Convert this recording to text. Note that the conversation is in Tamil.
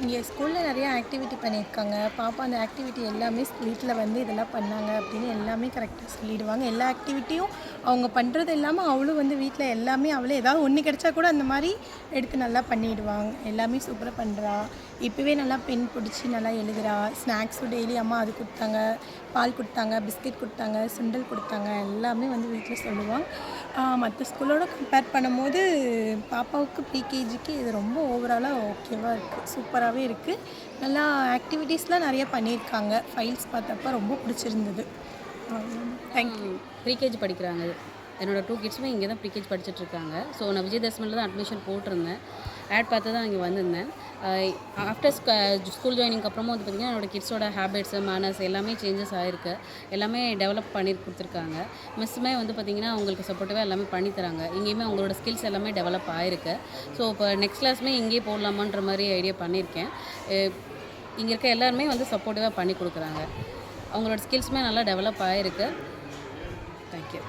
இங்கே ஸ்கூலில் நிறையா ஆக்டிவிட்டி பண்ணியிருக்காங்க. பாப்பா அந்த ஆக்டிவிட்டி எல்லாமே வீட்டில் வந்து இதெல்லாம் பண்ணாங்க அப்படின்னு எல்லாமே கரெக்டாக சொல்லிடுவாங்க. எல்லா ஆக்டிவிட்டியும் அவங்க பண்ணுறது இல்லாமல் அவளும் வந்து வீட்டில் எல்லாமே அவளே ஏதாவது ஒன்று கிடைச்சா கூட அந்த மாதிரி எடுத்து நல்லா பண்ணிடுவாங்க. எல்லாமே சூப்பராக பண்ணுறா. இப்போவே நல்லா பென் பிடிச்சி நல்லா எழுதுறா. ஸ்நாக்ஸும் டெய்லி அம்மா அது கொடுத்தாங்க, பால் கொடுத்தாங்க, பிஸ்கெட் கொடுத்தாங்க, சுண்டல் கொடுத்தாங்க, எல்லாமே வந்து வீட்டில் சொல்லுவாள். மற்ற ஸ்கூலோட கம்பேர் பண்ணும்போது பாப்பாவுக்கு ப்ரீகேஜிக்கு இது ரொம்ப ஓவராலாக ஓகேவாக இருக்குது, சூப்பராகவே இருக்குது. நல்லா ஆக்டிவிட்டீஸ்லாம் நிறைய பண்ணியிருக்காங்க. ஃபைல்ஸ் பார்த்தப்ப ரொம்ப பிடிச்சிருந்தது. தேங்க்யூ. ப்ரீகேஜி படிக்கிறாங்க. என்னோடய 2 கிட்ஸுமே இங்கே தான் ப்ரீகேஜி படிச்சுட்ருக்காங்க. ஸோ நான் விஜயதசமியில் தான் அட்மிஷன் போட்டிருந்தேன். ஆட் பார்த்து தான் இங்கே வந்திருந்தேன். ஆஃப்டர் ஸ்கூல் ஜாயினிங்க்கு அப்புறமும் வந்து பார்த்திங்கன்னா என்னோடய கிட்ஸோட ஹேபிட்ஸு, மேனர்ஸ் எல்லாமே சேஞ்சஸ் ஆகிருக்கு. எல்லாமே டெவலப் பண்ணி கொடுத்துருக்காங்க. மிஸ்ஸுமே வந்து பார்த்திங்கன்னா அவங்களுக்கு சப்போர்ட்டிவாக எல்லாமே பண்ணித்தராங்க. இங்கேயுமே அவங்களோட ஸ்கில்ஸ் எல்லாமே டெவலப் ஆகிருக்கு. ஸோ இப்போ நெக்ஸ்ட் கிளாஸுமே இங்கேயே போடலாமான்ற மாதிரி ஐடியா பண்ணியிருக்கேன். இங்கே இருக்க எல்லாருமே வந்து சப்போர்ட்டிவாக பண்ணி கொடுக்குறாங்க. அவங்களோட ஸ்கில்ஸுமே நல்லா டெவலப் ஆகிருக்கு. தேங்க்யூ.